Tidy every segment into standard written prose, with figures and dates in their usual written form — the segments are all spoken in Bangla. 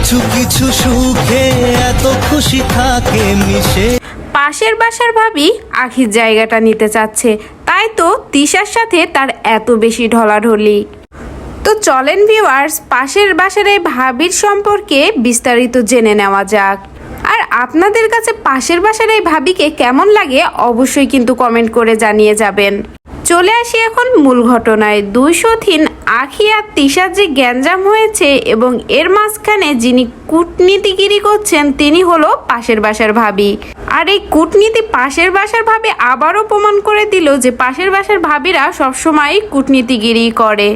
কিছু কিছু সুখে এত খুশি থাকে মিশে। পাশের বাসার ভাবি আখির জায়গাটা নিতে চাচ্ছে, তাই তো তিশার সাথে তার এত বেশি ঢলাঢলি। তো চলেন ভিউয়ার্স, পাশের বাসার এই ভাবির সম্পর্কে বিস্তারিত জেনে নেওয়া যাক। আর আপনাদের কাছে পাশের বাসার এই ভাবিকে কেমন লাগে অবশ্যই কিন্তু কমেন্ট করে জানিয়ে যাবেন। চলে আসি এখন মূল ঘটনায়। 203 আখি আর তিশার যে গ্যাঞ্জাম হয়েছে এবং এর মাঝখানে যিনি কূটনীতিগিরি করছেন তিনি হলো পাশের বাসার ভাবি। আর এই কূটনীতি পাশের বাসার ভাবি আবারও প্রমাণ করে দিল যে পাশের বাসার ভাবিরা সবসময় কূটনীতিগিরি করে।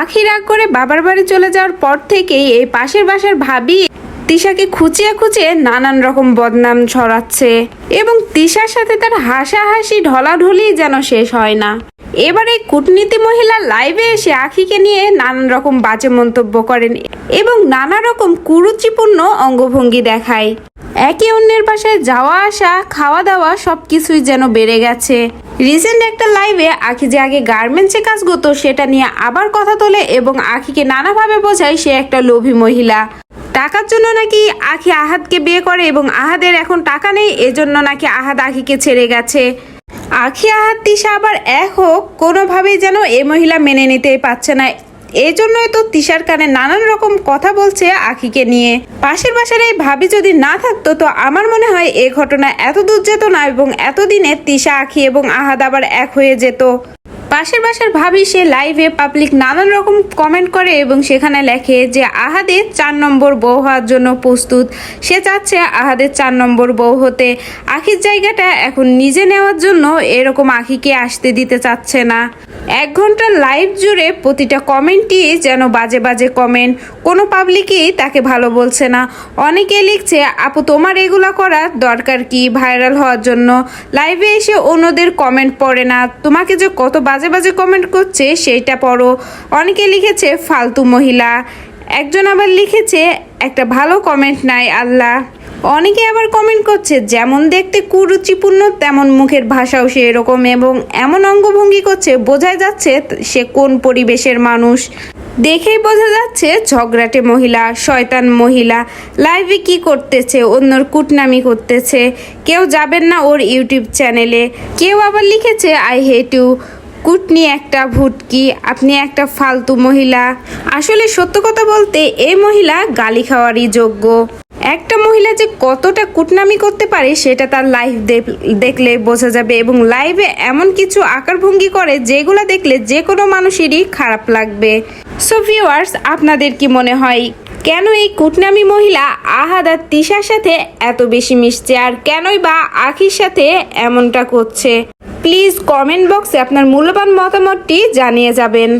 আখি রাগ করে বাবার বাড়ি চলে যাওয়ার পর থেকেই এই পাশের বাসার ভাবি তিশাকে খুঁচিয়ে খুঁচিয়ে নানান রকম বদনাম ছড়াচ্ছে এবং তিশার সাথে তার হাসাহাসি ঢলাঢলি যেন শেষ হয় না। এবার এই কূটনীতি মহিলা লাইভে এসে আখিকে নিয়ে নানান রকম বাজে মন্তব্য করেন এবং নানা রকম কুরুচিপূর্ণ অঙ্গভঙ্গি দেখায়। একে অন্যের বাসায় যাওয়া আসা খাওয়া দাওয়া সবকিছুই যেন বেড়ে গেছে। রিসেন্ট একটা লাইভে আখি যে আগে গার্মেন্টসে কাজ করতো সেটা নিয়ে আবার কথা তোলে এবং আখিকে নানাভাবে বোঝায় সে একটা লোভী মহিলা। টাকার জন্য নাকি আখি আহাদকে বিয়ে করে এবং আহাদের এখন টাকা নেই, এজন্য নাকি আহাদ আখিকে ছেড়ে গেছে। আখি আহাদ তিশা আবার এক হোক কোনোভাবেই যেন এ মহিলা মেনে নিতেই পারছে না। এই জন্যই তো তিশার কানে নানান রকম কথা বলছে আখিকে নিয়ে। পাশের বাসার এই ভাবি যদি না থাকতো তো আমার মনে হয় এই ঘটনা এত দূর যেত না এবং এতদিনে তিশা আখি এবং আহাদ আবার এক হয়ে যেত। পাশের বাসার ভাবি সে লাইভে পাবলিক নানান রকম কমেন্ট করে এবং সেখানে লেখে যে আহাদের 4 নম্বর বউ হওয়ার জন্য প্রস্তুত। সে চাচ্ছে আহাদের 4 নম্বর বউ হতে। আখির জায়গাটা এখন নিজে নেওয়ার জন্য এরকম আখিকে আসতে দিতে চাচ্ছে না। 1 ঘন্টা লাইভ জুড়ে প্রতিটা কমেন্টই যেন বাজে বাজে কমেন্ট, কোনো পাবলিকই তাকে ভালো বলছে না। অনেকে লিখছে আপু তোমার এগুলা করার দরকার কি ভাইরাল হওয়ার জন্য, লাইভে এসে অন্যদের কমেন্ট পড়ে না, তোমাকে যে কত বাজে বাজে কমেন্ট করছে সেইটা পড়ো। অনেকে লিখেছে ফালতু মহিলা, একজন আবার লিখেছে একটা ভালো কমেন্ট নাই আল্লাহ। অনেকে আবার কমেন্ট করছে যেমন দেখতে কুরুচিপূর্ণ তেমন মুখের ভাষাও সে এরকম এবং এমন অঙ্গভঙ্গি করছে বোঝাই যাচ্ছে সে কোন পরিবেশের মানুষ। দেখেই বোঝা যাচ্ছে ঝগড়াটে মহিলা, শয়তান মহিলা। লাইভে কি করতেছে, অন্যর কুটনামি করতেছে। কেউ যাবেন না ওর ইউটিউব চ্যানেলে। কেউ আবার লিখেছে আই হেট ইউ, কুটনি একটা ভুটকি, আপনি একটা ফালতু মহিলা। আসলে সত্য কথা বলতে এই মহিলা গালি খাওয়ারই যোগ্য। একটা মহিলা যে কতটা কুটনামি করতে পারে সেটা তার লাইভ দেখলে বোঝা যাবে এবং লাইভে এমন কিছু আকারভঙ্গি করে যেগুলো দেখলে যে কোনো মানুষেরই খারাপ লাগবে। সো ভিউয়ার্স, আপনাদের কি মনে হয় কেন এই কুটনামি মহিলা আহাদ আর তিশার সাথে এত বেশি মিশছে আর কেনই বা আখির সাথে এমনটা করছে? প্লিজ কমেন্ট বক্সে আপনার মূল্যবান মতামতটি জানিয়ে যাবেন।